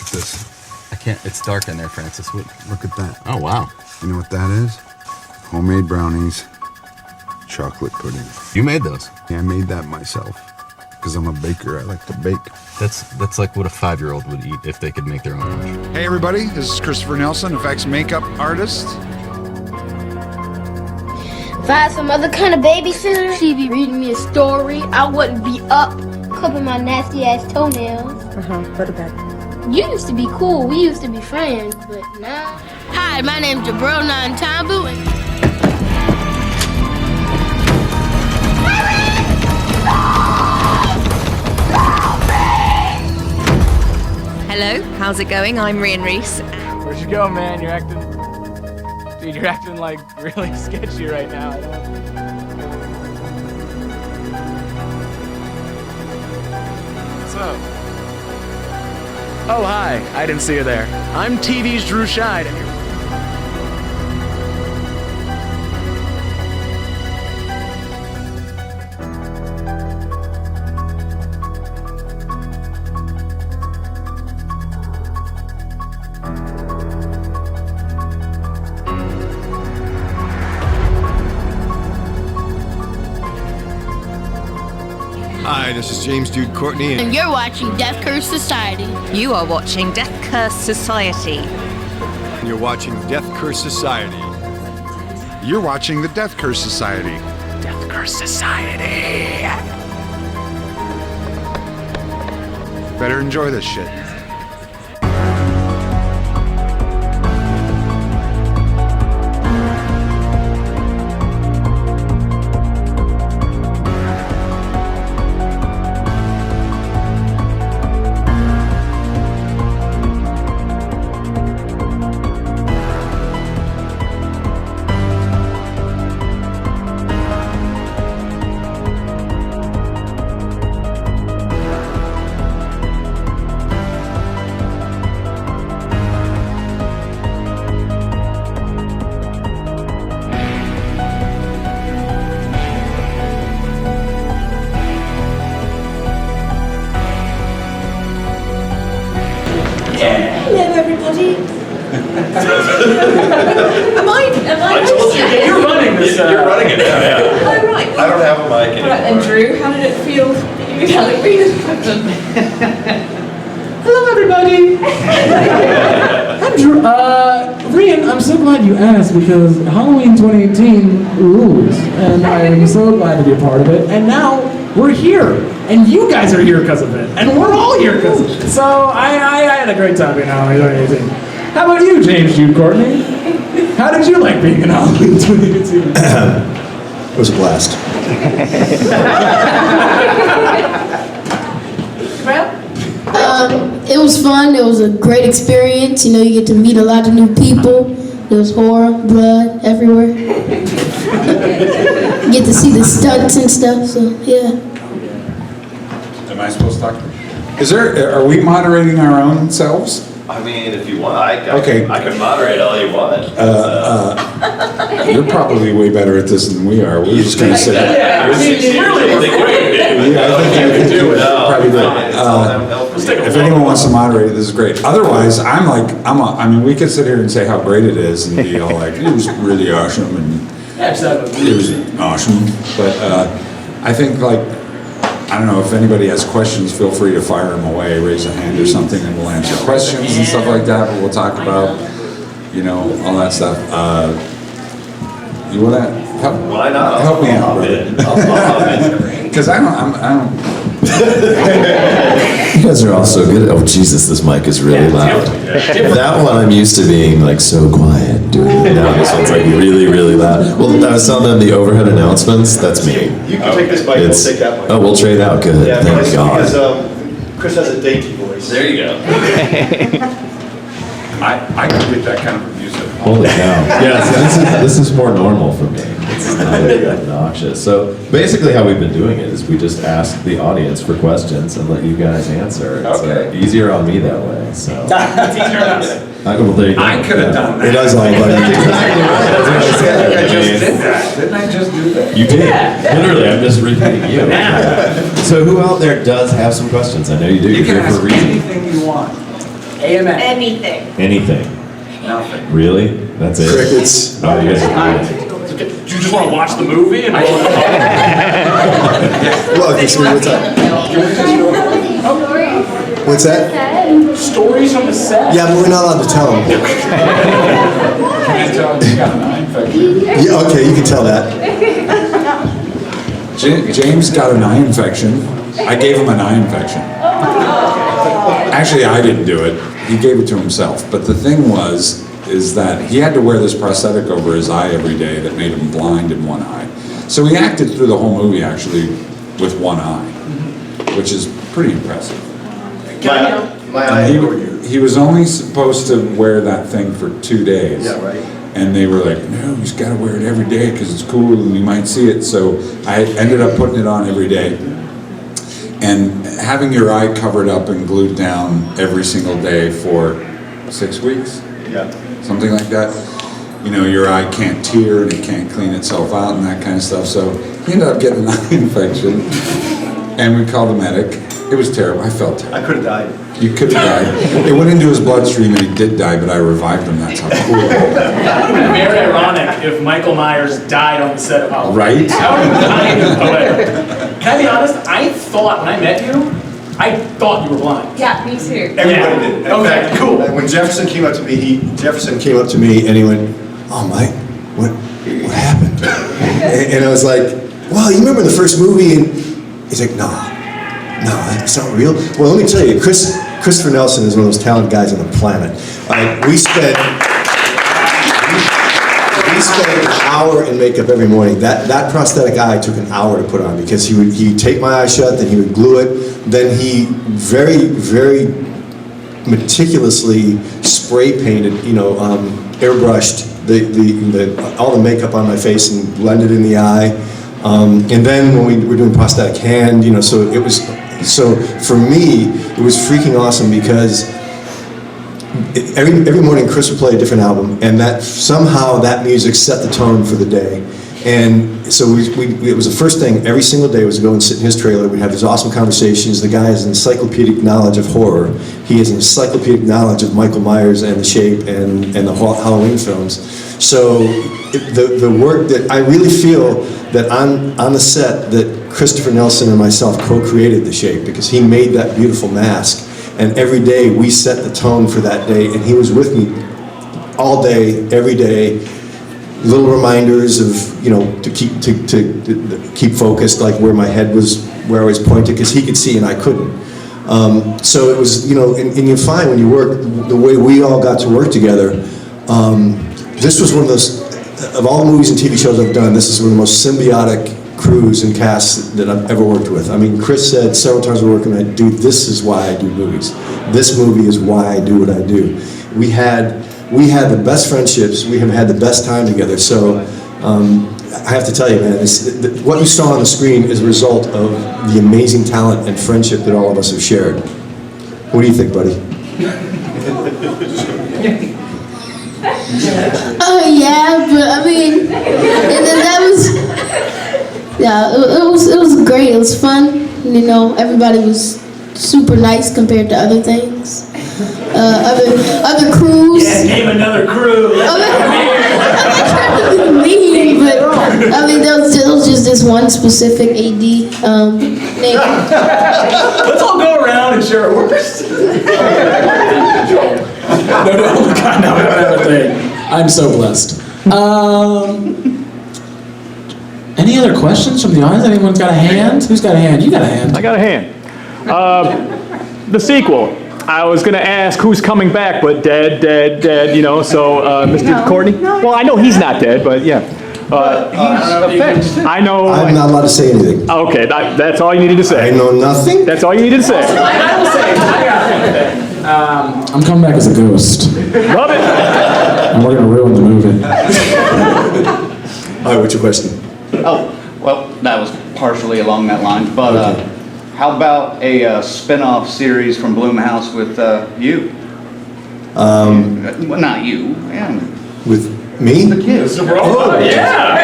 at this. I can't. It's dark in there, Francis. Look at that. Oh, wow. You know what that is? Homemade brownies, chocolate pudding. You made those? Yeah, I made that myself. Because I'm a baker. I like to bake. That's like what a 5-year-old would eat if they could make their own lunch. Hey, everybody. This is Christopher Nelson, effects makeup artist. If I had some other kind of babysitter, she'd be reading me a story. I wouldn't be up clipping my nasty ass toenails. Go to bed. You used to be cool. We used to be friends, but now. Hi, my name's Jabrail Nuntambu. Hello, how's it going? I'm Rhian Rees. Where'd you go, man? You're acting like really sketchy right now. What's up? Oh, hi. I didn't see you there. I'm TV's Drew Scheid, and you're... Hi, this is James, Jude, Courtney, And you're watching Death Curse Society. You are watching Death Curse Society. and you're watching Death Curse Society. You're watching the Death Curse Society. Death Curse Society. Better enjoy this shit. Hello, everybody. Am I I told you. You're running this. You're running it now, yeah. Oh, right. I don't have a mic anymore. Right, and Drew, how did it feel you telling me this happened? Hello, everybody. I'm Drew. Rhian, I'm so glad you asked because Halloween 2018 rules, and I am so glad to be a part of it. And now we're here, and you guys are here because of it, and we're all here because of it. So I had a great time being Halloween 2018. How about you, James, Jude, Courtney? How did you like being in Halloween 2018? It was a blast. It was fun. It was a great experience. You know, you get to meet a lot of new people. There was horror, blood everywhere. You get to see the stunts and stuff. So yeah. Am I supposed to talk? Are we moderating our own selves? I mean, if you want, I Okay. can moderate all you want. You're probably way better at this than we are. We're just going to say that. Yeah, I think you can do it. Probably good. If anyone wants to moderate it, this is great. Otherwise, I mean, we could sit here and say how great it is and be all like, it was really awesome and it was awesome. But I think I don't know, if anybody has questions, feel free to fire them away, raise a hand or something, and we'll answer questions and stuff like that. But we'll talk about, all that stuff. You want to help? Why not? Help me out, brother. Because I don't. You guys are all so good. Oh Jesus, this mic is really loud. That one I'm used to being so quiet doing it. Now this one's really, really loud. Well, I was telling them the overhead announcements. That's me. You can take this mic, we'll take that mic. Oh, we'll trade out. Good. Yeah, Thank God. because Chris has a dainty voice. There you go. I can get that kind of abuse at home. Holy cow. Yes, this is more normal for me. It's not obnoxious. So basically how we've been doing it is we just ask the audience for questions and let you guys answer. It's easier on me that way. So. It's easier on us. I could have done that. It does all about I just did that. Didn't I just do that? You did. Literally, I'm just repeating you. So who out there does have some questions? I know you do. You You're can here for ask a reason. anything you want. AMN. Anything. Anything. Nothing. Really? That's it? Crickets. Oh, you guys are Do you just want to watch the movie? And Well, okay, so what's up? What's that? Stories from the set? Yeah, but we're not allowed to tell them. Yeah, okay, you can tell that. James got an eye infection. I gave him an eye infection. Actually, I didn't do it. He gave it to himself. But the thing is that he had to wear this prosthetic over his eye every day that made him blind in one eye. So he acted through the whole movie actually with one eye, which is pretty impressive. My eye. He was only supposed to wear that thing for 2 days. Yeah, right. And they were like, no, he's got to wear it every day because it's cool and you might see it. So I ended up putting it on every day. And having your eye covered up and glued down every single day for 6 weeks, Yeah. something like that. You know, your eye can't tear and it can't clean itself out and that kind of stuff. So he ended up getting an eye infection and we called the medic. It was terrible. I felt terrible. I could have died. You could have died. It went into his bloodstream and he did die, but I revived him. That's how cool it was. That would be very ironic if Michael Myers died on the set of Halloween. Right? That would have been poetic. Can I be honest? I thought, when I met you, I thought you were blind. Yeah, me too. Everybody did. In Okay, fact, cool. When Jefferson came up to me, and he went, "Oh, Mike, what happened?" And I was like, "Well, you remember the first movie?" And he's like, "No, that's not real." Well, let me tell you, Christopher Nelson is one of those talented guys on the planet. We spent an hour in makeup every morning. That prosthetic eye took an hour to put on because he'd take my eye shut, then he would glue it, then he very, very meticulously spray painted, airbrushed all the makeup on my face and blended in the eye. And then when we were doing prosthetic hand, so for me, it was freaking awesome because every morning Chris would play a different album, and somehow that music set the tone for the day. And so it was the first thing every single day was to go and sit in his trailer. We'd have these awesome conversations. The guy has an encyclopedic knowledge of horror. He has an encyclopedic knowledge of Michael Myers and The Shape and the Halloween films. So the work that I really feel that on the set that Christopher Nelson and myself co-created The Shape because he made that beautiful mask. And every day we set the tone for that day, and he was with me all day, every day. Little reminders of to keep focused, like where my head was, where I was pointed, because he could see and I couldn't. So it was and you find when you work the way we all got to work together. This was one of those of all the movies and TV shows I've done. This is one of the most symbiotic crews and casts that I've ever worked with. I mean, Chris said several times we're working, this is why I do movies. This movie is why I do what I do. We had the best friendships. We have had the best time together. So I have to tell you, man, what you saw on the screen is a result of the amazing talent and friendship that all of us have shared. What do you think, buddy? Oh yeah, but I mean, and then that was, yeah, it was great. It was fun. Everybody was super nice compared to other things. Other crews. Yeah, name another crew. I'm not trying to be mean, but I mean, there was just this one specific AD name. Let's all go around and share our worst. No, God, no, I don't have a thing. I'm so blessed. Any other questions from the audience? Anyone's got a hand? Who's got a hand? You got a hand. I got a hand. The sequel. I was going to ask who's coming back, but dead, so Mr. Courtney? Well, I know he's not dead, but yeah. I know. I'm not allowed to say anything. Okay, that's all you needed to say. I know nothing. That's all you needed to say. I will say, I got it. I'm coming back as a ghost. Love it. And we're going to ruin the movie. All right, what's your question? Oh, well, that was partially along that line, but how about a spin-off series from Blumhouse with you? Well, not you, yeah. With Me? The kid. Oh, Yeah.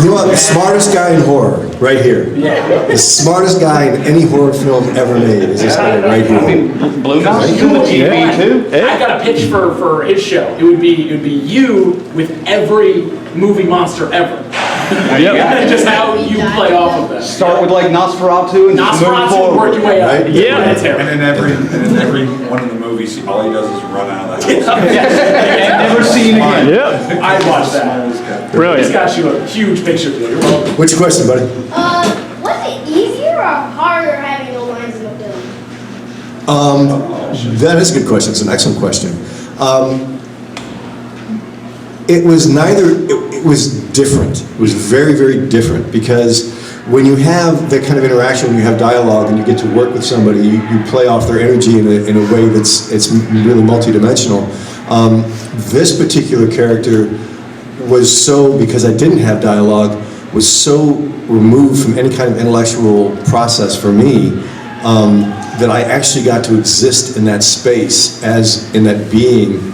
You know what? The smartest guy in horror, right here. Yeah. The smartest guy in any horror film ever made is this guy right here. Blue Mountain's doing the TV too. I got a pitch for his show. It would be you with every movie monster ever. Yep. Just how you play off of that. Start with like Nosferatu and just move Nosferatu, forward. work your way up. Right? Yeah. That's And terrible. in every one of the movies, all he does is run out of the house. And never seen again. Yep. I watched that. Brilliant. He's got you a huge picture deal. You're welcome. What's your question, buddy? Was it easier or harder having no lines in the film? That is a good question. It's an excellent question. It was neither, it was different. It was very, very different because when you have that kind of interaction, when you have dialogue and you get to work with somebody, you play off their energy in a way it's really multidimensional. This particular character was so, because I didn't have dialogue, was so removed from any kind of intellectual process for me that I actually got to exist in that space as in that being.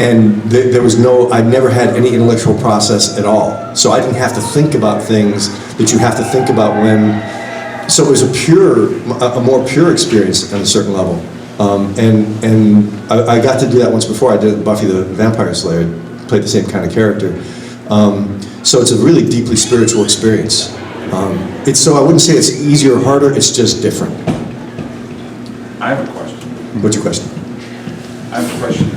And there was no, I never had any intellectual process at all. So I didn't have to think about things that you have to think about when, so it was a more pure experience on a certain level. And I got to do that once before. I did Buffy the Vampire Slayer, played the same kind of character. So it's a really deeply spiritual experience. So I wouldn't say it's easier or harder, it's just different. I have a question. What's your question? I have a question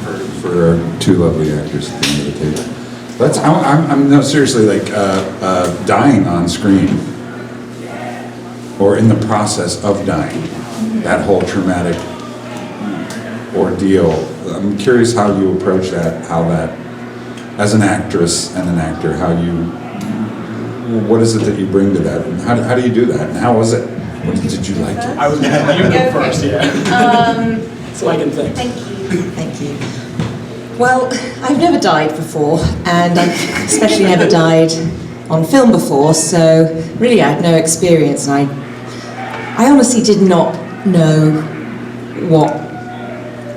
for our two lovely actors at the end of the table. I'm no, seriously, like dying on screen or in the process of dying, that whole traumatic ordeal. I'm curious how you approach that, how that, as an actress and an actor, what is it that you bring to that? And how do you do that? And how was it? Did you like it? I was going to have you go first, yeah. So I can think. Thank you. Well, I've never died before, and I've especially never died on film before, so really I had no experience, and I honestly did not know what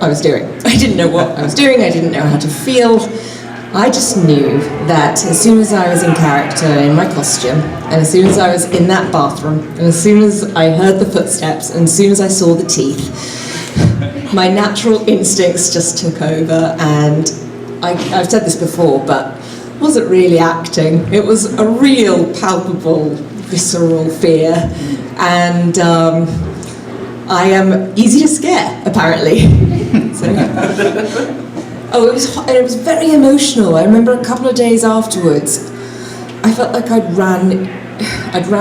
I was doing. I didn't know what I was doing, I didn't know how to feel. I just knew that as soon as I was in character in my costume, and as soon as I was in that bathroom, and as soon as I heard the footsteps, and as soon as I saw the teeth, my natural instincts just took over, and I've said this before, but it wasn't really acting. It was a real palpable, visceral fear, and I am easy to scare, apparently. It was very emotional. I remember a couple of days afterwards, I felt like I'd ran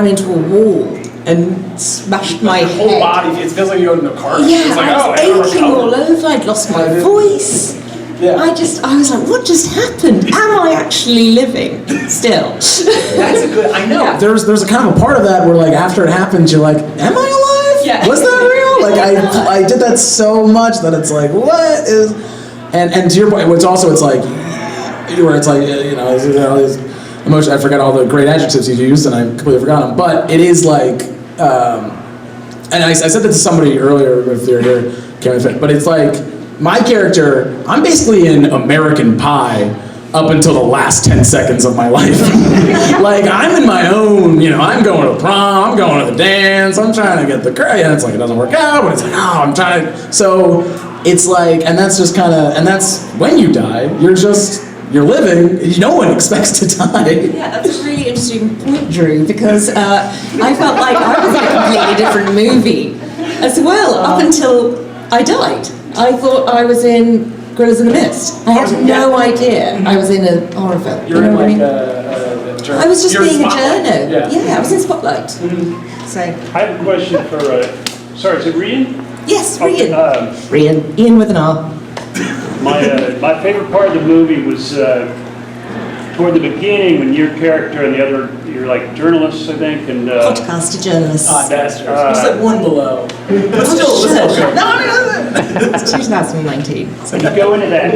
into a wall and smashed my Your head. whole body, it feels like you got in a car. Yeah, It's like, I was never aching recovered. all over. I'd lost my voice. Yeah. I was like, what just happened? Am I actually living still? That's a good, I know. Yeah. There's a kind of a part of that where like after it happens, you're like, am I alive? Yeah. Was that real? Like I did that so much that it's like, what is, and to your point, it's like, where it's like, all these emotions, I forgot all the great adjectives you used and I completely forgot them, but it is like, and I said that to somebody earlier if they're here, but it's like, my character, I'm basically in American Pie up until the last 10 seconds of my life. Like, I'm in my own, I'm going to prom, I'm going to the dance, I'm trying to get the girl, and it's like, it doesn't work out, but it's like, I'm trying to, so it's like, and that's just kind of, and that's when you die, you're living, no one expects to die. Yeah, that's a really interesting point, Drew, because I felt like I was in a completely different movie as well, up until I died. I thought I was in Gorillas in the Mist. I had no idea I was in a horror film. You're you know in what I mean? like I was just you're being a Spotlight. journo. Yeah. I was in Spotlight. So, I have a question for, sorry, is it Rhian? yes, Rhian. Okay, Ian with an R. my favorite part of the movie was toward the beginning when your character and the other, you're like journalists, I think, and Podcaster journalist. That's true. It's like one below. But still, let's go. It's 2019. So you go into that,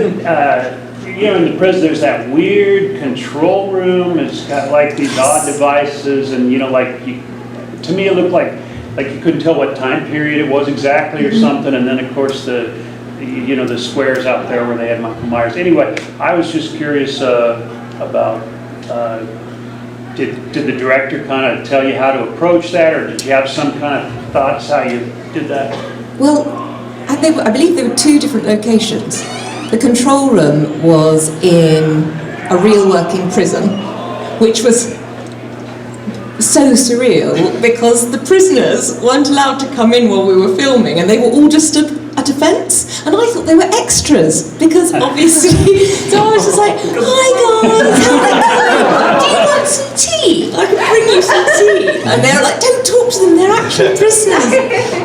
in the prison, there's that weird control room. It's got like these odd devices, and to me it looked like you couldn't tell what time period it was exactly or something. And then of course the the squares out there where they had Michael Myers. Anyway, I was just curious about, did the director kind of tell you how to approach that, or did you have some kind of thoughts how you did that? Well, I believe there were two different locations. The control room was in a real working prison, which was so surreal because the prisoners weren't allowed to come in while we were filming, and they were all just stood at a fence, and I thought they were extras because obviously, so I was just like, hi guys, how are you doing? Do you want some tea? I can bring you some tea. And they were like, don't talk to them, they're actual prisoners.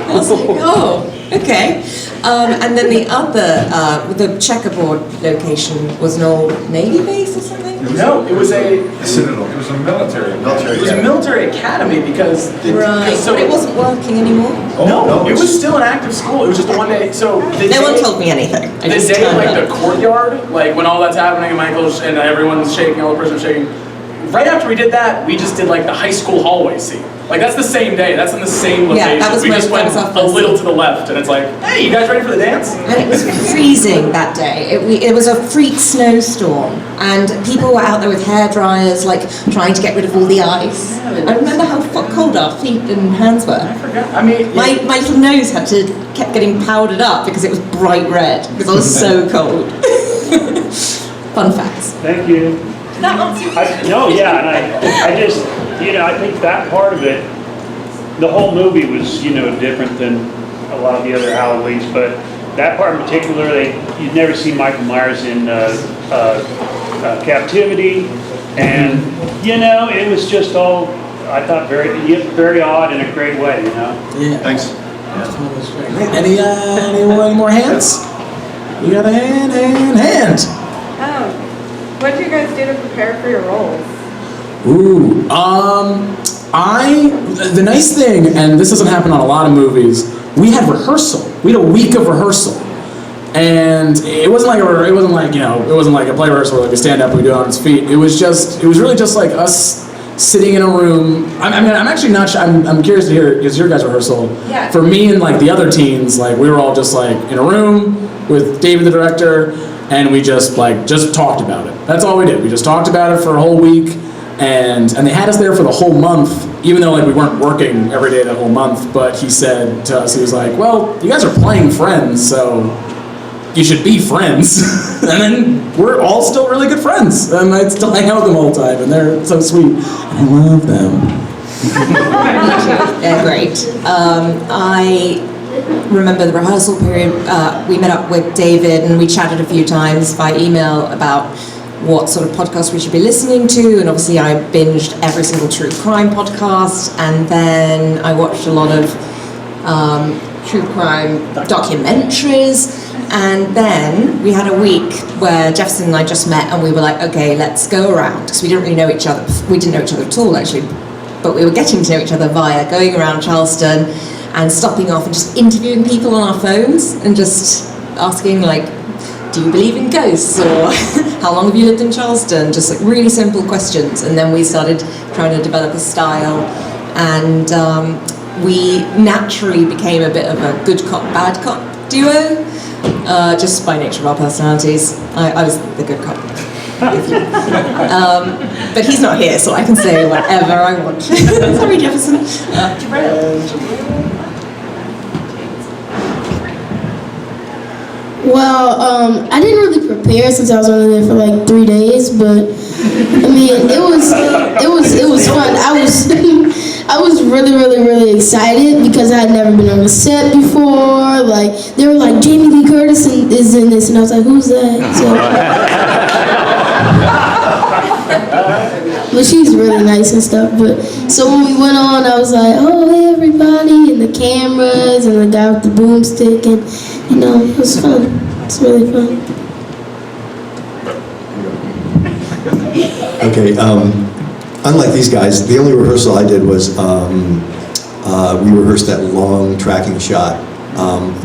I was like, oh, okay. And then the other, the checkerboard location was an old Navy base or something? No, it was a Citadel. It was a military. It was a military academy because But it wasn't working anymore? No, it was still an active school. It was just the one day. So no one told me anything. The day, like the courtyard, like when all that's happening, and Michael's and everyone's shaking, all the prisoners shaking. Right after we did that, we just did like the high school hallway scene. Like that's the same day. That's in the same location. Yeah, that was we just went a little to the left, and it's like, hey, you guys ready for the dance? And it was freezing that day. It was a freak snowstorm, and people were out there with hair dryers, like trying to get rid of all the ice. I remember how cold our feet and hands were. I forgot. I mean, my little nose kept getting powdered up because it was bright red because I was so cold. Fun facts. Thank you. That answer you? No, yeah, and I just, I think that part of it, the whole movie was, different than a lot of the other Halloweens, but that part in particular, you'd never see Michael Myers in captivity, and, it was just all, I thought, very odd in a great way, Yeah. Thanks. Any more hands? You got a hand. What did you guys do to prepare for your roles? Ooh, the nice thing, and this doesn't happen on a lot of movies, we had rehearsal. We had a week of rehearsal. And it wasn't like a play rehearsal where like a stand up, we do it on its feet. It was really just like us sitting in a room. I'm actually not sure, I'm curious to hear, is your guys' rehearsal? Yeah. For me and like the other teens, like we were all just like in a room with David the director, and we just talked about it. That's all we did. We just talked about it for a whole week, and they had us there for the whole month, even though like we weren't working every day that whole month. But he said to us, he was like, "Well, you guys are playing friends, so you should be friends." And then we're all still really good friends, and I still hang out with them all the time, and they're so sweet. And I love them. They're great. I remember the rehearsal period, we met up with David and we chatted a few times by email about what sort of podcast we should be listening to, and obviously I binged every single true crime podcast, and then I watched a lot of true crime documentaries, and then we had a week where Jefferson and I just met and we were like, okay, let's go around, because we didn't really know each other. We didn't know each other at all actually, but we were getting to know each other via going around Charleston and stopping off and just interviewing people on our phones and just asking like, do you believe in ghosts, or how long have you lived in Charleston? Just like really simple questions. And then we started trying to develop a style, and we naturally became a bit of a good cop, bad cop duo, just by nature of our personalities. I was the good cop. But he's not here, so I can say whatever I want. Sorry, Jefferson. Jabrail. Well, I didn't really prepare since I was only there for like 3 days, but I mean, it was fun. I was really excited because I had never been on a set before. Like they were like, Jamie Lee Curtis is in this, and I was like, who's that? So, but she's really nice and stuff. But so when we went on, I was like, oh hey everybody, and the cameras and the guy with the boomstick, and it was fun. It's really fun. Okay, unlike these guys, the only rehearsal I did was we rehearsed that long tracking shot,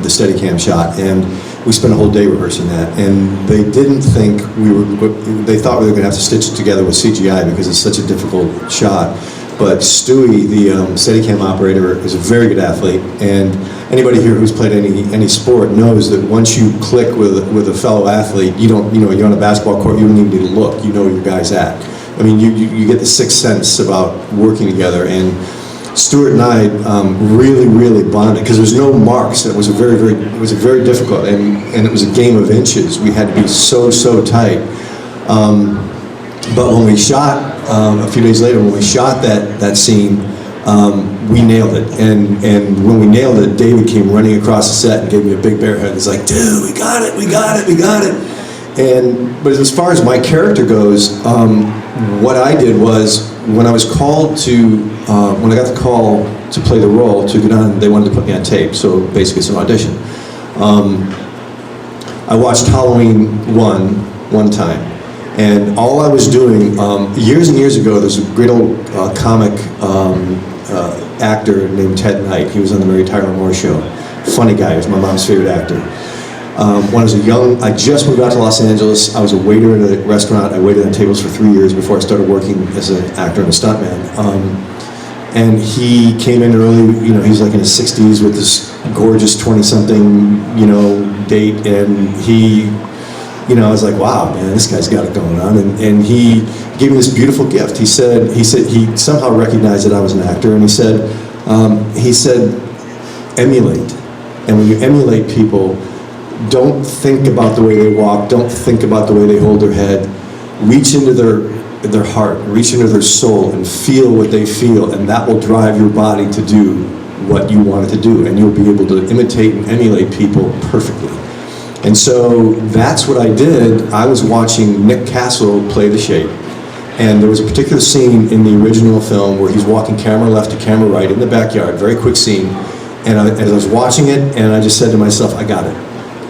the Steadicam shot, and we spent a whole day rehearsing that. And they didn't think they thought we were going to have to stitch it together with CGI because it's such a difficult shot. But Stewie, the Steadicam operator, is a very good athlete, and anybody here who's played any sport knows that once you click with a fellow athlete, you don't, you're on a basketball court, you don't even need to look, you know where your guy's at. I mean, you get the sixth sense about working together, and Stuart and I really bonded, because there's no marks. It was very difficult, and it was a game of inches. We had to be so tight. But when we shot, a few days later, when we shot that scene, we nailed it. And when we nailed it, David came running across the set and gave me a big bear hug. He's like, dude, we got it. But as far as my character goes, what I did was, when I was called to, when I got the call to play the role, to get on, they wanted to put me on tape, so basically it's an audition. I watched Halloween 1 time, and all I was doing, years and years ago, there's a great old comic actor named Ted Knight. He was on the Mary Tyler Moore Show. Funny guy, he was my mom's favorite actor. When I was I just moved out to Los Angeles. I was a waiter at a restaurant. I waited on tables for 3 years before I started working as an actor and a stuntman. And he came in early, he's like in his 60s with this gorgeous 20-something, date, and he, I was like, wow, man, this guy's got it going on. And he gave me this beautiful gift. He said he somehow recognized that I was an actor, and he said, emulate. And when you emulate people, don't think about the way they walk, don't think about the way they hold their head. Reach into their heart, reach into their soul, and feel what they feel, and that will drive your body to do what you want it to do, and you'll be able to imitate and emulate people perfectly. And so that's what I did. I was watching Nick Castle play the Shape, and there was a particular scene in the original film where he's walking camera left to camera right in the backyard, very quick scene, and as I was watching it, and I just said to myself, I got it.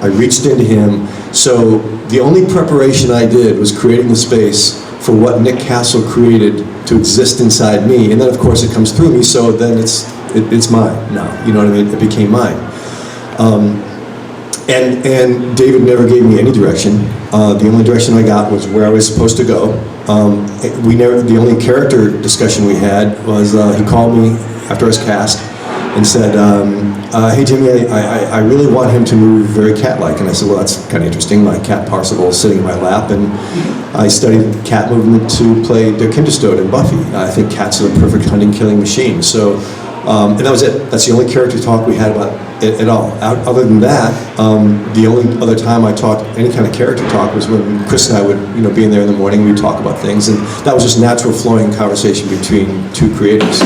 I reached into him. So the only preparation I did was creating the space for what Nick Castle created to exist inside me, and then of course it comes through me, so then it's mine now, you know what I mean? It became mine. And David never gave me any direction. The only direction I got was where I was supposed to go. The only character discussion we had was he called me after I was cast and said, hey Jimmy, I really want him to move very cat-like. And I said, well, that's kind of interesting. My cat Parsival is sitting in my lap, and I studied cat movement to play Dick Kinderstone in Buffy. I think cats are the perfect hunting, killing machine. So, and that was it. That's the only character talk we had about it at all. Other than that, the only other time I talked any kind of character talk was when Chris and I would, be in there in the morning, we'd talk about things, and that was just natural flowing conversation between two creators.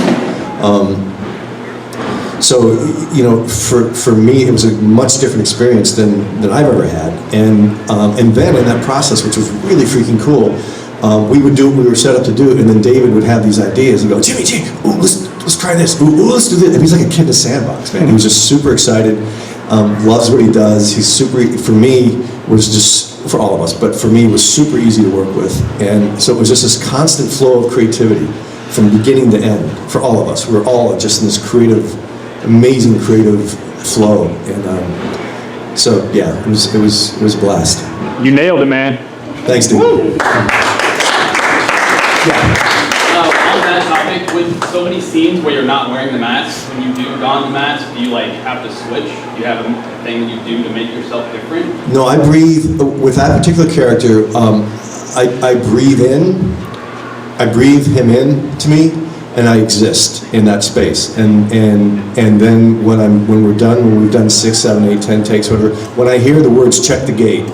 So, for me, it was a much different experience than I've ever had. And then in that process, which was really freaking cool, we would do what we were set up to do, and then David would have these ideas and go, Jimmy, ooh, let's try this, ooh, let's do this. And he's like a kid in a sandbox, man. He was just super excited, loves what he does. He's super, for me, was just, for all of us, but for me, was super easy to work with. And so it was just this constant flow of creativity from beginning to end for all of us. We were all just in this amazing creative flow, and so yeah, it was a blast. You nailed it, man. Thanks, dude. On that topic, with so many scenes where you're not wearing the mask, when you do don the mask, do you have to switch? Do you have a thing that you do to make yourself different? No, I breathe with that particular character. I breathe in. I breathe him in to me, and I exist in that space. And then when we've done 6, 7, 8, 10 takes, whatever, when I hear the words "check the gate,"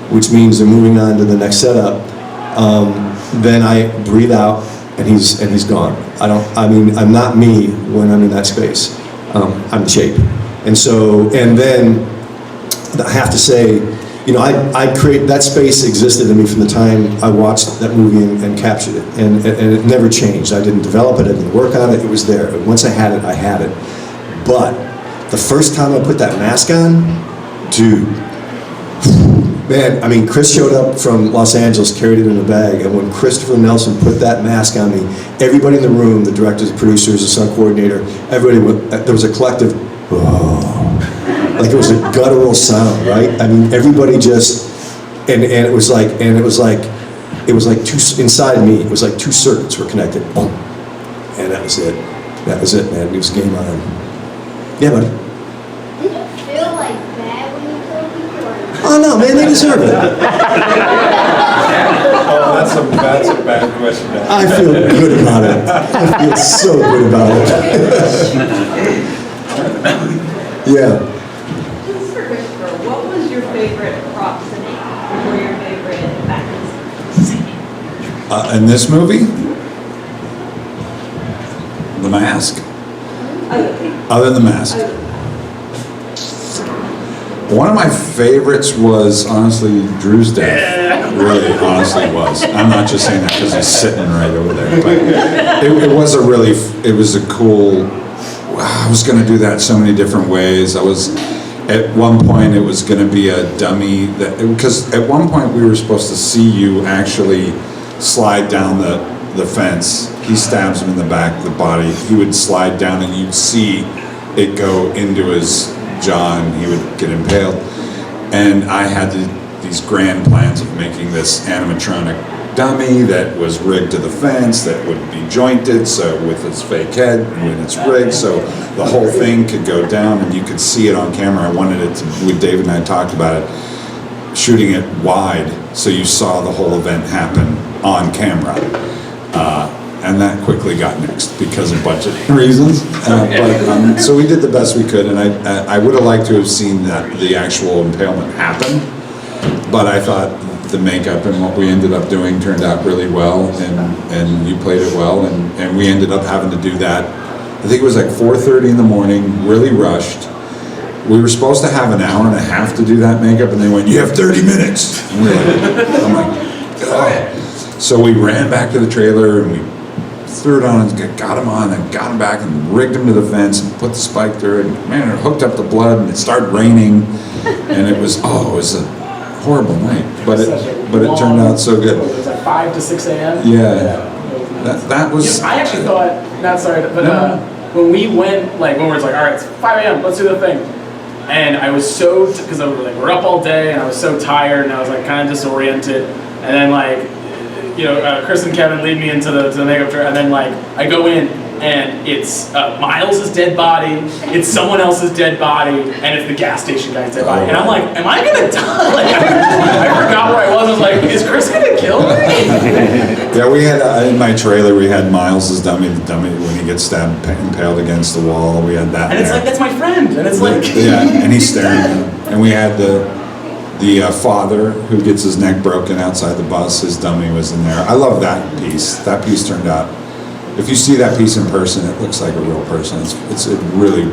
which means they're moving on to the next setup, then I breathe out, and he's gone. I'm not me when I'm in that space. I'm the shape. And then I have to say, I create, that space existed in me from the time I watched that movie and captured it, and it never changed. I didn't develop it, I didn't work on it, it was there. Once I had it. But the first time I put that mask on, dude, man, Chris showed up from Los Angeles, carried it in a bag, and when Christopher Nelson put that mask on me, everybody in the room, the directors, the producers, the sound coordinator, there was a collective, like it was a guttural sound, right? Everybody just, and it was like two, inside me, it was like two circuits were connected, boom, and that was it, man, it was game on. Yeah, buddy. Oh no, man, they deserve it. Oh, that's a bad question. I feel good about it. I feel so good about it. Yeah. Just for Christopher, what was your favorite prop scene or your favorite back? In this movie, The Mask. Other than The Mask. One of my favorites was honestly Drew's death. Really, honestly was. I'm not just saying that because he's sitting right over there. But it was a cool. I was going to do that so many different ways. At one point it was going to be a dummy because at one point we were supposed to see you actually slide down the fence. He stabs him in the back of the body. He would slide down and you'd see it go into his jaw and he would get impaled. And I had these grand plans of making this animatronic dummy that was rigged to the fence that would be jointed so with its fake head when it's rigged so the whole thing could go down and you could see it on camera. I wanted it to, with David and I talked about it, shooting it wide so you saw the whole event happen on camera. And that quickly got nixed because of budget reasons. So we did the best we could, and I would have liked to have seen the actual impalement happen, but I thought the makeup and what we ended up doing turned out really well, and you played it well, and we ended up having to do that. I think it was like 4:30 in the morning, really rushed. We were supposed to have an hour and a half to do that makeup, and they went, "You have 30 minutes." And we were like, I'm like, oh. So we ran back to the trailer and we threw it on and got him on and got him back and rigged him to the fence and put the spike through it. And man, it hooked up the blood and it started raining, and it was a horrible night, but it turned out so good. It was like 5 to 6 a.m. Yeah. That was. I actually thought, not sorry, but when we went, like when we were like, all right, it's 5 a.m., let's do the thing. And I was so, because we're up all day and I was so tired and I was like kind of disoriented. And then like, Chris and Kevin lead me into the makeup chair, and then like I go in and it's Miles' dead body, it's someone else's dead body, and it's the gas station guy's dead body. And I'm like, am I gonna die? Like, I forgot where I was. I was like, is Chris gonna kill me? Yeah, we had in my trailer we had Miles' dummy, the dummy when he gets stabbed, impaled against the wall. We had that. And it's like, that's my friend, and it's like yeah, and he's staring at him. And we had the father who gets his neck broken outside the bus. His dummy was in there. I love that piece. That piece turned out. If you see that piece in person, it looks like a real person. It's a really,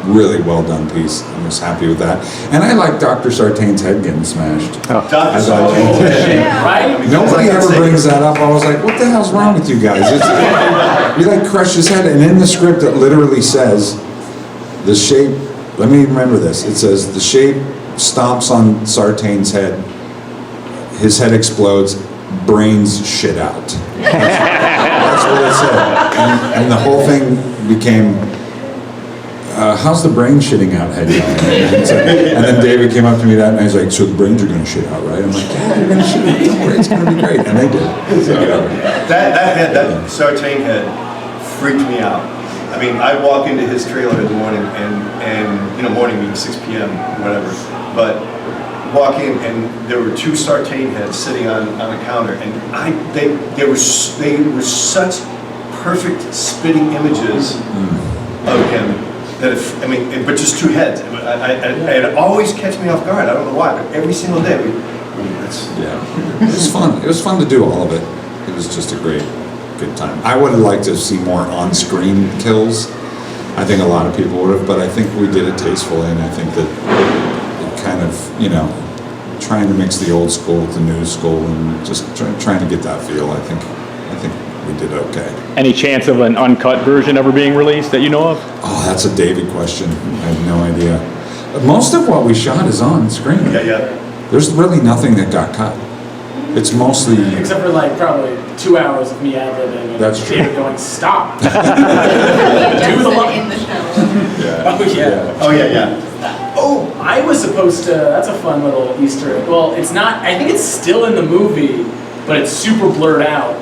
really well done piece. I was happy with that. And I like Dr. Sartain's head getting smashed. Dr. Right? Nobody ever brings that up. I was like, what the hell's wrong with you guys? You like crush his head, and in the script it literally says, the shape, let me remember this. It says, the shape stomps on Sartain's head, his head explodes, brains shit out. That's what it said. And the whole thing became, how's the brain shitting out head going? And then David came up to me that night, he's like, so the brains are going to shit out, right? I'm like, yeah, they're going to shit out, don't worry, it's going to be great. And they did. So, that Sartain head freaked me out. I mean, I walk into his trailer in the morning and morning meeting, 6 p.m., whatever, but walk in and there were 2 Sartain heads sitting on a counter, and they were such perfect spitting images of him that but just 2 heads. It always catch me off guard. I don't know why, but every single day it was fun. It was fun to do all of it. It was just a good time. I would have liked to see more on-screen kills. I think a lot of people would have, but I think we did it tastefully, and I think that it kind of, trying to mix the old school with the new school and just trying to get that feel. I think we did okay. Any chance of an uncut version ever being released that you know of? Oh, that's a David question. I have no idea. Most of what we shot is on screen. Yeah. There's really nothing that got cut. It's mostly... Except for like probably 2 hours of me ad-libbing and That's true. David going, stop. Do the in the show. Oh yeah. Oh, I was supposed to, that's a fun little Easter egg. Well, it's not, I think it's still in the movie, but it's super blurred out.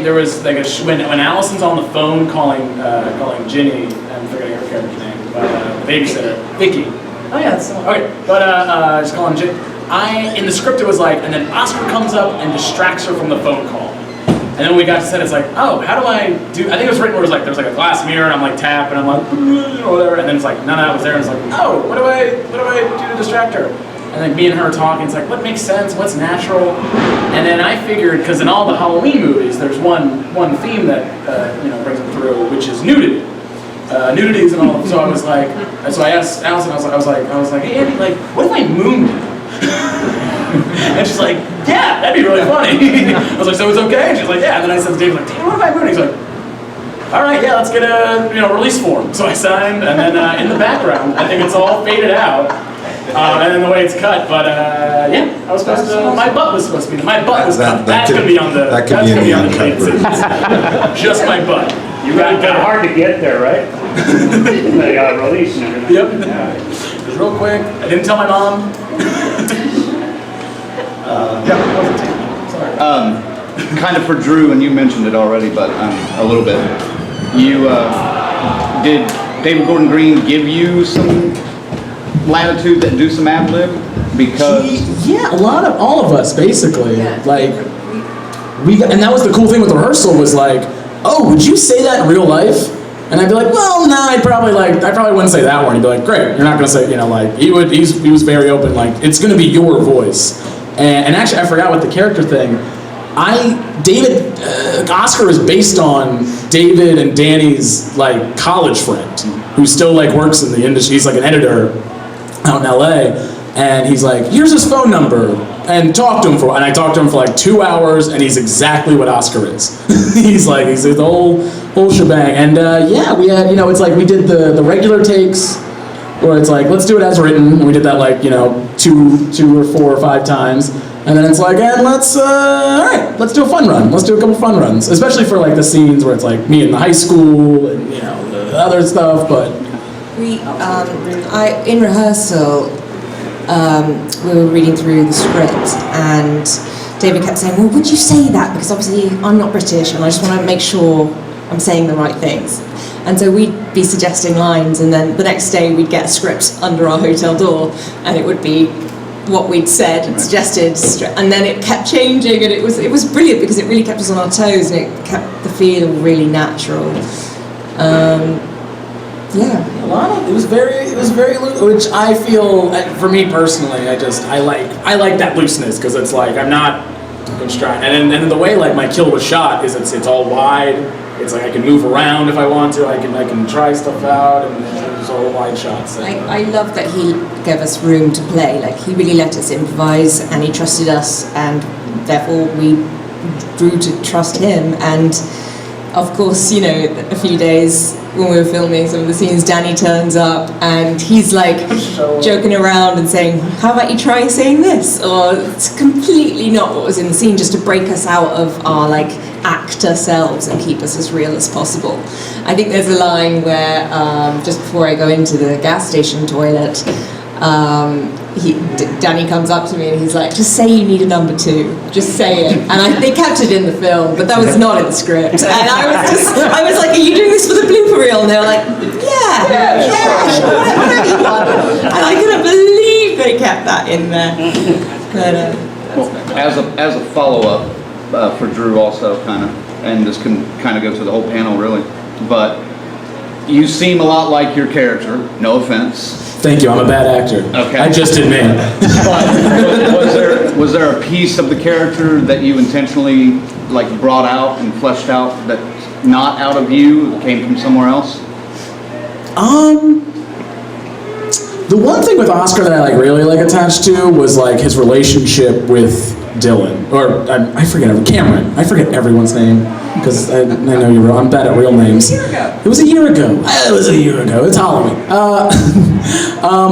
There was like when Allison's on the phone calling Ginny, I'm forgetting her character's name, the babysitter, Vicky. Oh yeah, that's okay. But just call him Jake. In the script it was like, and then Oscar comes up and distracts her from the phone call. And then when we got to set, it's like, oh, how do I do? I think it was written where it was like there's like a glass mirror, and I'm like tapping, and I'm like or whatever, and then it's like none of that was there, and it's like, oh, what do I do to distract her? And like me and her talking, it's like, what makes sense? What's natural? And then I figured, because in all the Halloween movies, there's one theme that brings them through, which is nudity. Nudity is in all. So I was like, so I asked Allison, I was like, hey Andy, like, what if I mooned you? And she's like, yeah, that'd be really funny. I was like, so it's okay? And she's like, yeah. And then I said to Dave, like, Dave, what if I moon? He's like, all right, yeah, let's get a release form. So I signed, and then in the background, I think it's all faded out. And then the way it's cut, but yeah, I was supposed to. My butt was supposed to be. My butt was cut. That's gonna be on the. That could be in the uncut version. Just my butt. You got hard to get there, right? They got released and everything. Yep. Yeah. It was real quick. I didn't tell my mom. Sorry. Kind of for Drew, and you mentioned it already, but a little bit. You did David Gordon Green give you some latitude that do some ad lib? Because all of us basically like and that was the cool thing with the rehearsal was like, oh, would you say that in real life? And I'd be like, well, no, I probably wouldn't say that one. He'd be like, great, you're not gonna say, like he was very open, like it's gonna be your voice. And actually I forgot what the character thing. Oscar is based on David and Danny's like college friend who still like works in the industry. He's like an editor out in LA, and he's like, here's his phone number, and talk to him and I talked to him for like 2 hours, and he's exactly what Oscar is. he's the whole shebang. And we had, it's like we did the regular takes where it's like, let's do it as written, and we did that like, 2 or 4 or 5 times. And then it's like, and let's do a fun run. Let's do a couple fun runs, especially for like the scenes where it's like me in the high school and the other stuff. But in rehearsal, we were reading through the script, and David kept saying, well, would you say that? Because obviously I'm not British, and I just want to make sure I'm saying the right things. And so we'd be suggesting lines, and then the next day we'd get a script under our hotel door, and it would be what we'd said and suggested, and then it kept changing, and it was brilliant because it really kept us on our toes, and it kept the feel really natural. It was very loose, which I feel, for me personally, I like that looseness, because it's like I'm not constrained, and then the way like my kill was shot is it's all wide. It's like I can move around if I want to. I can try stuff out, and there's all wide shots. I love that he gave us room to play. Like he really let us improvise, and he trusted us, and therefore we grew to trust him. And of course, a few days when we were filming some of the scenes, Danny turns up and he's like joking around and saying, how about you try saying this? Or it's completely not what was in the scene, just to break us out of our like actor selves and keep us as real as possible. I think there's a line where just before I go into the gas station toilet, Danny comes up to me and he's like, just say you need a number 2, just say it. And they kept it in the film, but that was not in the script. And I was like, are you doing this for the blooper reel? And they were like, yeah, sure, whatever you want. And I couldn't believe they kept that in there. But, as a follow-up for Drew also, kind of, and this can kind of go to the whole panel really, but you seem a lot like your character, no offense. Thank you, I'm a bad actor. Okay. I just admit. But was there a piece of the character that you intentionally like brought out and fleshed out that's not out of you, that came from somewhere else? The one thing with Oscar that I really attached to was like his relationship with Dylan, or I forget Cameron. I forget everyone's name because I know I'm bad at real names. It was a year ago. It's Halloween.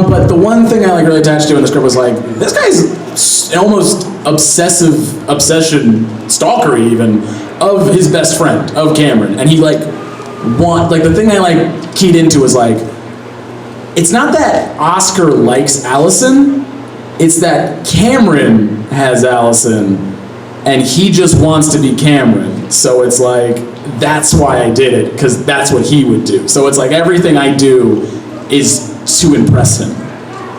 But the one thing I really attached to in the script was like, this guy's almost obsession, stalkery even, of his best friend, of Cameron, and he the thing I keyed into was like, it's not that Oscar likes Allison, it's that Cameron has Allison, and he just wants to be Cameron. So it's like, that's why I did it, because that's what he would do. So it's like everything I do is to impress him.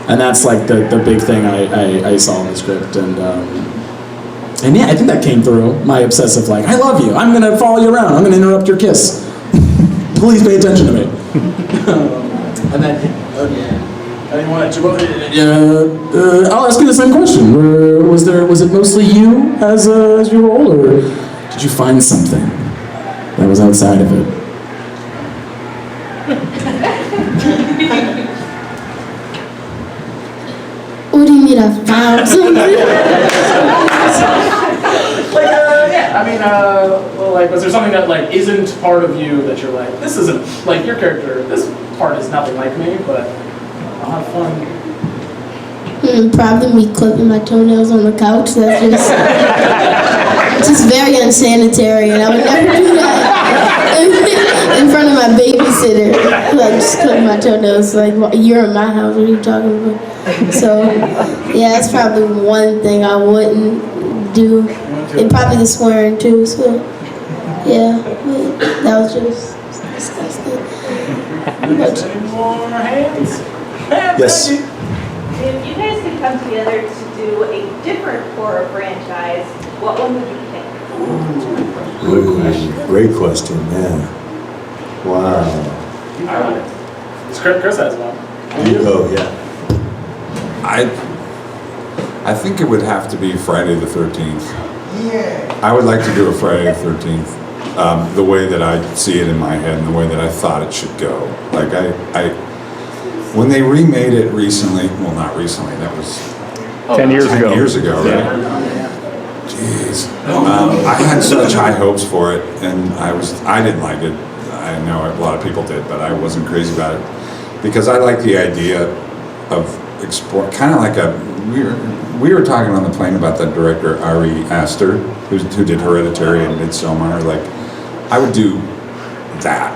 And that's like the big thing I saw in the script. And yeah, I think that came through. My obsessive, like, I love you. I'm going to follow you around. I'm going to interrupt your kiss. Please pay attention to me. And then, I'll ask you the same question. Was it mostly you as your role, or did you find something that was outside of it? What do you mean I found something? Yeah, I mean, well, like, was there something that, like, isn't part of you that you're like, this isn't, like, your character, this part is nothing like me, but I'll have fun. Probably me clipping my toenails on the couch. That's just very unsanitary, and I would never do that in front of my babysitter. Like, just clipping my toenails. Like, well, you're in my house. What are you talking about? So, yeah, that's probably one thing I wouldn't do. And probably the swearing too. So, yeah, that was just disgusting. Any more hands? Yes. If you guys could come together to do a different horror franchise, what one would you pick? Great question, yeah. Wow. Chris has one. Oh, yeah. I think it would have to be Friday the 13th. Yeah. I would like to do a Friday the 13th, the way that I see it in my head and the way that I thought it should go. Like when they remade it recently, well, not recently, that was 10 years ago. 10 years ago, right? Jeez. I had such high hopes for it, and I didn't like it. I know a lot of people did, but I wasn't crazy about it because I like the idea of explore, kind of like we were talking on the plane about that director Ari Aster, who did Hereditary and Midsommar. Like, I would do that,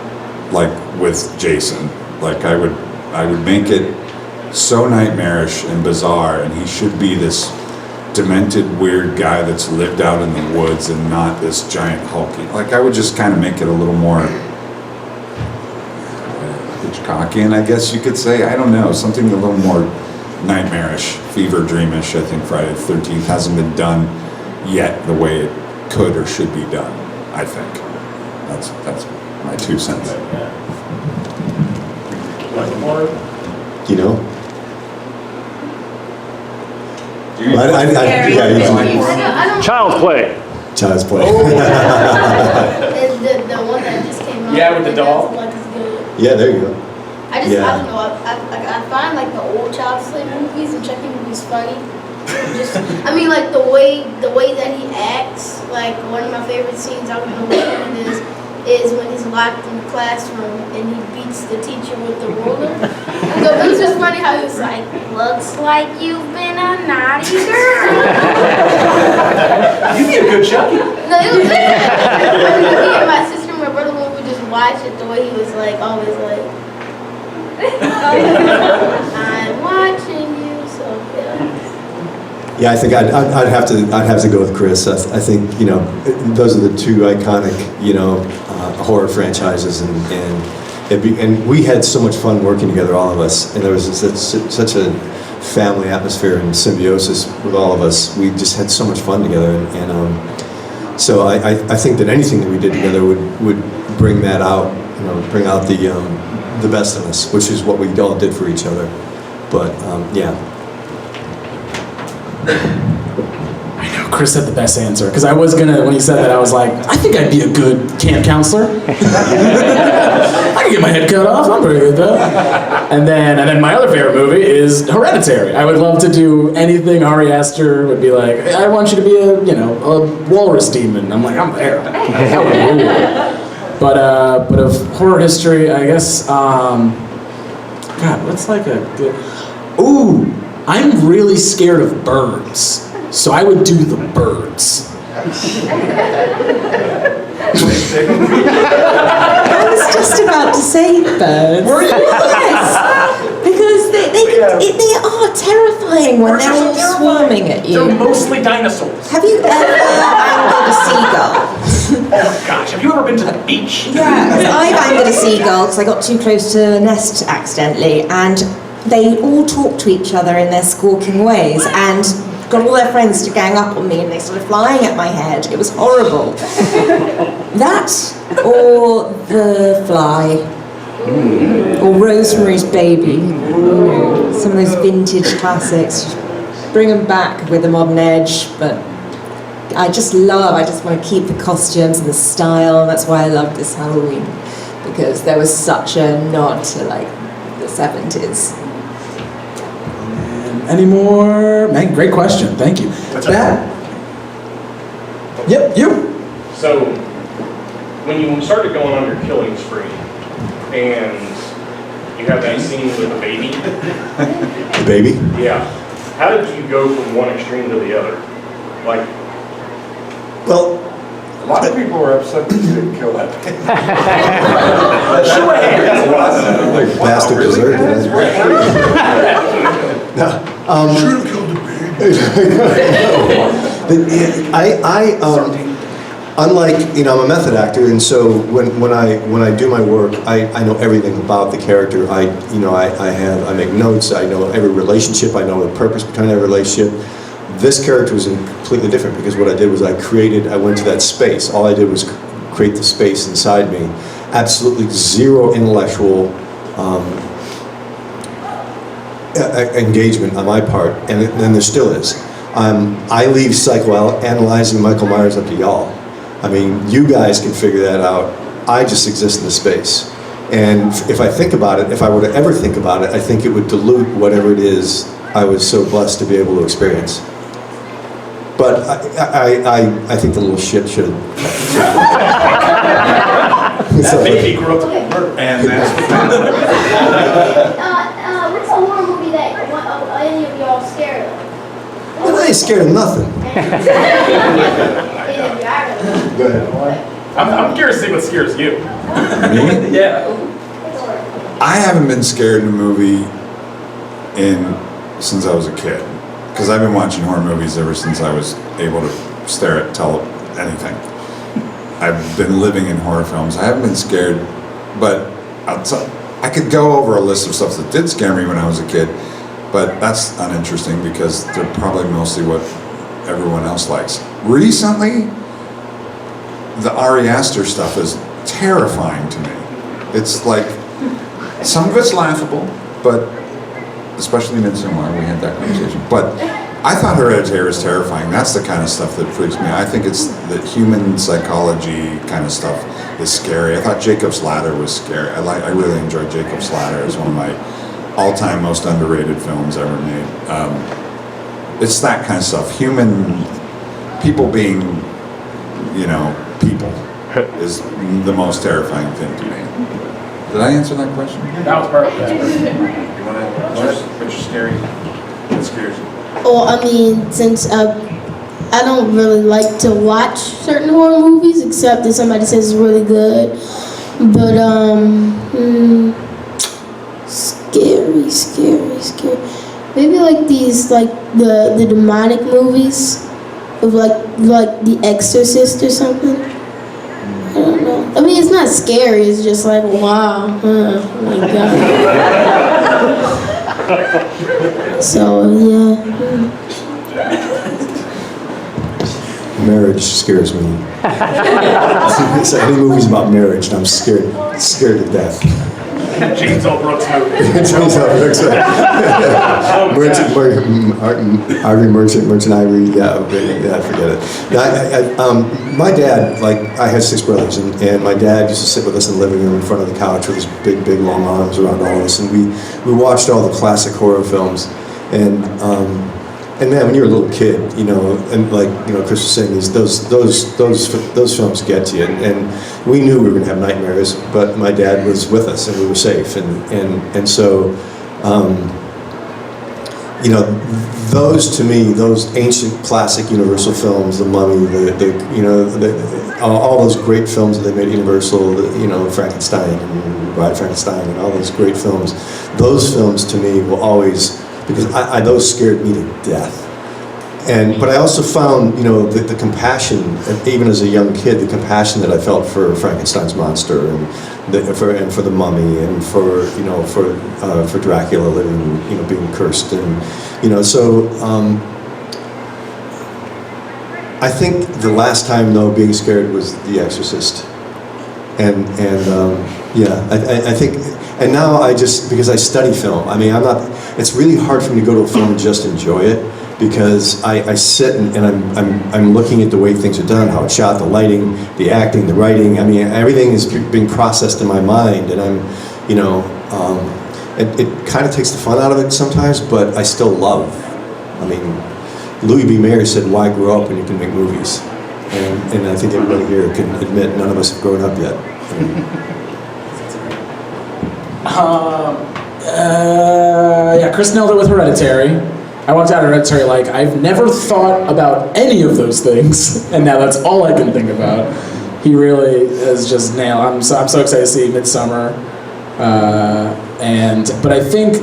like with Jason. Like I would make it so nightmarish and bizarre, and he should be this demented, weird guy that's lived out in the woods and not this giant hulking. Like, I would just kind of make it a little more Hitchcockian, I guess you could say. I don't know, something a little more nightmarish, fever dreamish. I think Friday the 13th hasn't been done yet the way it could or should be done, I think. That's my 2 cents. You know? Child's Play. Child's Play. The one that just came out. Yeah, with the doll. Yeah, there you go. I don't know. I find like the old Child's Play movies and Chucky movies funny. I mean, like the way that he acts. Like, one of my favorite scenes, I don't know which one it is when he's locked in the classroom and he beats the teacher with the ruler. So it's just funny how he's like, looks like you've been a naughty girl. You'd be a good Chucky. No, it was good. Me and my sister and my brother, when we just watch it, the way he was like, always like, I'm watching you, so yeah. Yeah, I think I'd have to go with Chris. I think, you know, those are the two iconic, you know, horror franchises, and we had so much fun working together, all of us, and there was such a family atmosphere and symbiosis with all of us. We just had so much fun together, and so I think that anything that we did together would bring that out, you know, bring out the best in us, which is what we all did for each other. But yeah. I know Chris had the best answer, because I was gonna, when he said that, I was like, I think I'd be a good camp counselor. I can get my head cut off. I'm pretty good at that. And then my other favorite movie is Hereditary. I would love to do anything Ari Aster would be like, I want you to be a walrus demon. I'm like, I'm there. That would rule. But of horror history, I guess. God, what's like a good? Ooh. I'm really scared of birds, so I would do the birds. I was just about to say birds. Were you? Yes, because they are terrifying when they're all swarming at you. They're mostly dinosaurs. Have you ever angered a seagull? Oh gosh, have you ever been to the beach? Yeah, I've angered a seagull because I got too close to a nest accidentally, and they all talked to each other in their squawking ways and got all their friends to gang up on me and they started flying at my head. It was horrible. That or The Fly. Or Rosemary's Baby. Some of those vintage classics. Bring them back with a modern edge, but I just want to keep the costumes and the style. That's why I loved this Halloween, because there was such a nod to like the 70s. Any more? Man, great question. Thank you. That? Yep, you. So, when you started going on your killing spree, and you have that scene with the baby. The baby? Yeah. How did you go from one extreme to the other? Like, well, a lot of people were upset that you didn't kill that baby. Show of hands. Bastard deserved it. Should have killed the baby. Unlike, I'm a method actor, and so when I do my work, I know everything about the character. I make notes. I know every relationship. I know the purpose behind every relationship. This character was completely different because what I did was I went to that space. All I did was create the space inside me. Absolutely zero intellectual engagement on my part, and there still is. I leave psychoanalyzing Michael Myers up to y'all. I mean, you guys can figure that out. I just exist in the space. And if I think about it, if I were to ever think about it, I think it would dilute whatever it is I was so blessed to be able to experience. But I think the little shit should have. that baby grew up to murder. And that's What's a horror movie that any of y'all scared of? Well, I ain't scared of nothing. Go ahead. I'm curious to see what scares you. Me? Yeah. I haven't been scared in a movie since I was a kid. Because I've been watching horror movies ever since I was able to stare at anything. I've been living in horror films. I haven't been scared, but I could go over a list of stuff that did scare me when I was a kid, but that's uninteresting because they're probably mostly what everyone else likes. Recently, the Ari Aster stuff is terrifying to me. It's like, some of it's laughable, but especially Midsommar, we had that conversation. But I thought Hereditary was terrifying. That's the kind of stuff that freaks me. I think it's the human psychology kind of stuff is scary. I thought Jacob's Ladder was scary. I really enjoyed Jacob's Ladder. It's one of my all-time most underrated films ever made. It's that kind of stuff. People being, people is the most terrifying thing to me. Did I answer that question? That was perfect. You want to what's scary? What scares you? Well, I mean, since I don't really like to watch certain horror movies, except if somebody says it's really good. But scary. Maybe like these, like the demonic movies, of like The Exorcist or something. I don't know. I mean, it's not scary. It's just like, wow, oh my god. So yeah. Marriage scares me. So any movies about marriage, and I'm scared to death. James L. Brooks movie. James L. Brooks. Merchant Ivory. Yeah, forget it. My dad, I had 6 brothers, and my dad used to sit with us in the living room in front of the couch with his big long arms around all of us, and we watched all the classic horror films, and man, when you're a little kid, and Chris was saying, those films get to you, and we knew we were going to have nightmares, but my dad was with us, and we were safe, and so, those to me, those ancient classic Universal films, The Mummy, all those great films that they made at Universal, Frankenstein and Bride of Frankenstein, and all those great films, those films to me will always. Because those scared me to death, but I also found the compassion, even as a young kid, the compassion that I felt for Frankenstein's monster and and for the Mummy, and for Dracula living, being cursed, and so. I think the last time though being scared was The Exorcist, and I think, and now I just, because I study film. I mean, it's really hard for me to go to a film and just enjoy it, because I sit and I'm looking at the way things are done, how it's shot, the lighting, the acting, the writing. I mean, everything is being processed in my mind, and I'm, it kind of takes the fun out of it sometimes, but I still love. I mean, Louis B. Mayer said, "Why grow up when you can make movies?" And I think everybody here can admit none of us have grown up yet. Yeah, Chris nailed it with Hereditary. I walked out of Hereditary like, I've never thought about any of those things, and now that's all I can think about. He really is just nailed. I'm so excited to see Midsummer. But I think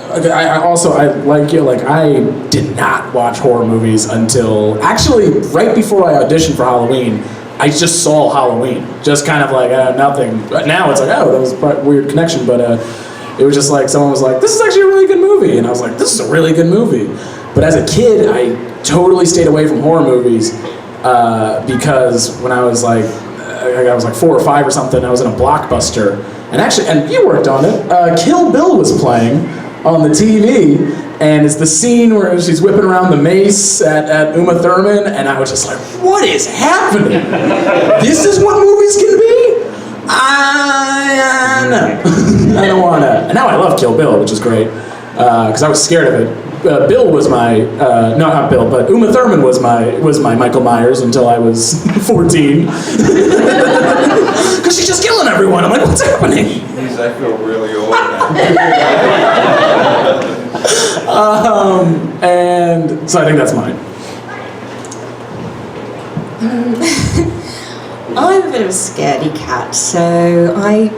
I like you, like I did not watch horror movies until, actually right before I auditioned for Halloween. I just saw Halloween, just kind of like nothing. But now it's like, oh, that was a weird connection, but it was just like someone was like, this is actually a really good movie, and I was like, this is a really good movie. But as a kid, I totally stayed away from horror movies because when I was like 4 or 5 or something, I was in a Blockbuster, and you worked on it. Kill Bill was playing on the TV, and it's the scene where she's whipping around the mace at Uma Thurman, and I was just like, what is happening? This is what movies can be? No. I don't want to. And now I love Kill Bill, which is great, because I was scared of it. Bill was my, no, not Bill, but Uma Thurman was my Michael Myers until I was 14. Because she's just killing everyone. I'm like, what's happening? Please, I feel really old now. And so I think that's mine. I'm a bit of a scaredy cat, so I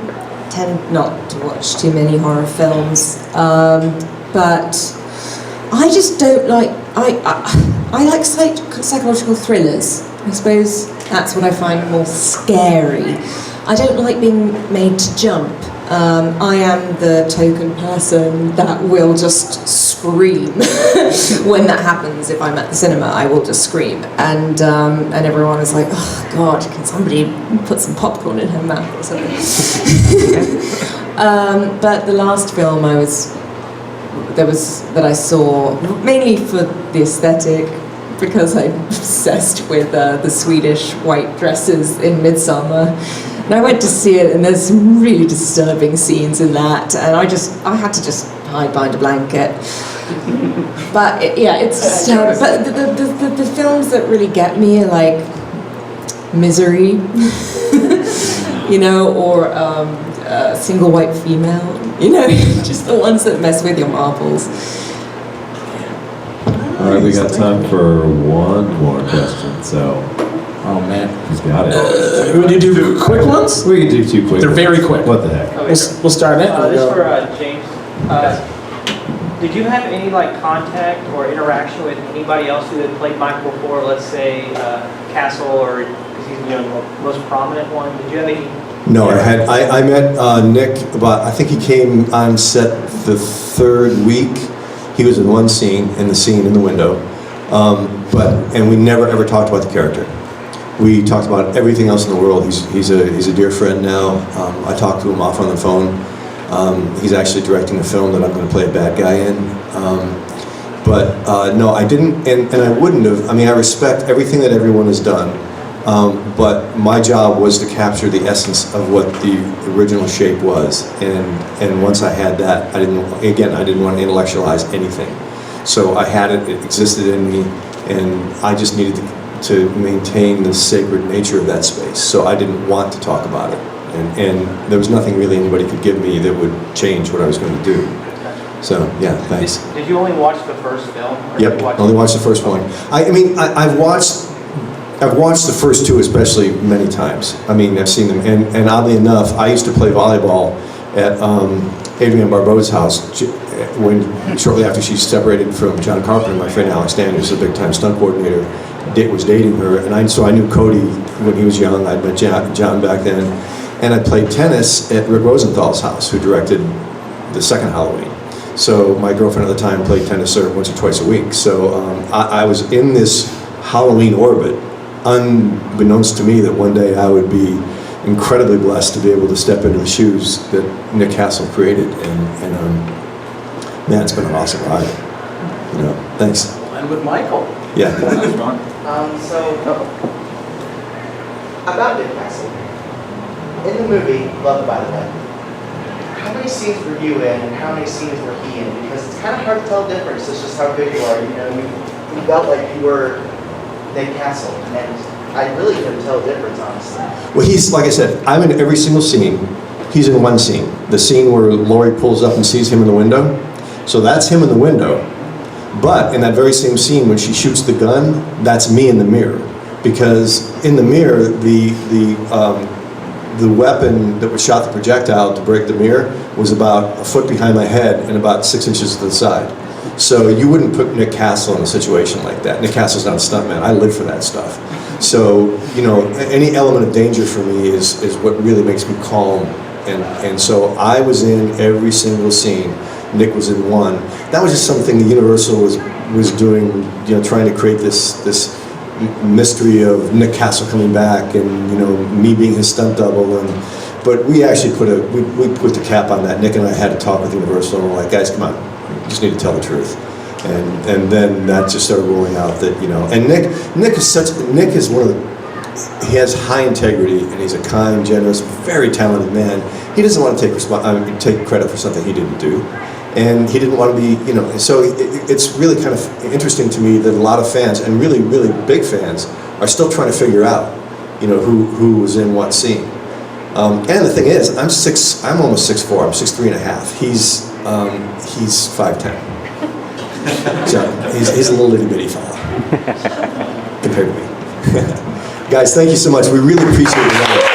tend not to watch too many horror films. But I just don't like, I like psychological thrillers. I suppose that's what I find more scary. I don't like being made to jump. I am the token person that will just scream when that happens. If I'm at the cinema, I will just scream, and everyone is like, "Oh God, can somebody put some popcorn in her mouth or something?" But the last film I saw mainly for the aesthetic, because I'm obsessed with the Swedish white dresses in Midsummer. And I went to see it, and there's some really disturbing scenes in that, and I had to just hide behind a blanket. But it's just, but the films that really get me are like Misery, or Single White Female, just the ones that mess with your marbles. All right, we got time for one more question, so. Oh man, he's got it. Would you do quick ones? We can do 2 quick. They're very quick. What the heck? We'll start it. This is for James. Did you have any contact or interaction with anybody else who had played Michael before? Let's say Castle, or because he's the most prominent one. Did you have any? No, I met Nick I think he came on set the 3rd week. He was in one scene, in the window, and we never ever talked about the character. We talked about everything else in the world. He's a dear friend now. I talked to him off on the phone. He's actually directing a film that I'm going to play a bad guy in. No, I didn't, and I wouldn't have. I mean, I respect everything that everyone has done, but my job was to capture the essence of what the original shape was. And once I had that, I didn't want to intellectualize anything. So I had it existed in me, and I just needed to maintain the sacred nature of that space. So I didn't want to talk about it. And there was nothing really anybody could give me that would change what I was going to do. So, yeah, thanks. Did you only watch the first film? Yep, only watched the first one. I've watched the first 2 especially many times. I mean, I've seen them. And oddly enough, I used to play volleyball at Adrienne Barbeau's house shortly after she separated from John Carpenter. My friend Alex Daniels, a big-time stunt coordinator, was dating her, and so I knew Cody when he was young. I'd met John back then, and I played tennis at Rick Rosenthal's house, who directed the second Halloween. So my girlfriend at the time played tennis sort of once or twice a week. So I was in this Halloween orbit, unbeknownst to me that one day I would be incredibly blessed to be able to step into the shoes that Nick Castle created. And man, it's been an awesome ride. You know, thanks. And with Michael. Yeah. About Nick Castle. In the movie, Love by the Way, how many scenes were you in and how many scenes were he in? Because it's kind of hard to tell the difference. It's just how good you are. You know, you felt like you were Nick Castle, and I really couldn't tell the difference, honestly. Well, he's, like I said, I'm in every single scene. He's in one scene. The scene where Laurie pulls up and sees him in the window. So that's him in the window. But in that very same scene, when she shoots the gun, that's me in the mirror. Because in the mirror, the weapon that was shot the projectile to break the mirror was about a foot behind my head and about 6 inches to the side. So you wouldn't put Nick Castle in a situation like that. Nick Castle's not a stuntman. I live for that stuff. So, you know, any element of danger for me is what really makes me calm. And so I was in every single scene. Nick was in one. That was just something the Universal was doing, you know, trying to create this mystery of Nick Castle coming back and, you know, me being his stunt double. But we actually put the cap on that. Nick and I had to talk with Universal, and we're like, guys, come on, you just need to tell the truth. And then that just started rolling out that, you know, and Nick is one of the, he has high integrity, and he's a kind, generous, very talented man. He doesn't want to take credit for something he didn't do. And he didn't want to be, you know, so it's really kind of interesting to me that a lot of fans, and really, really big fans, are still trying to figure out, you know, who was in what scene. And the thing is, I'm almost 6'4", I'm 6'3.5". He's 5'10". So he's a little itty bitty fella compared to me. Guys, thank you so much. We really appreciate it.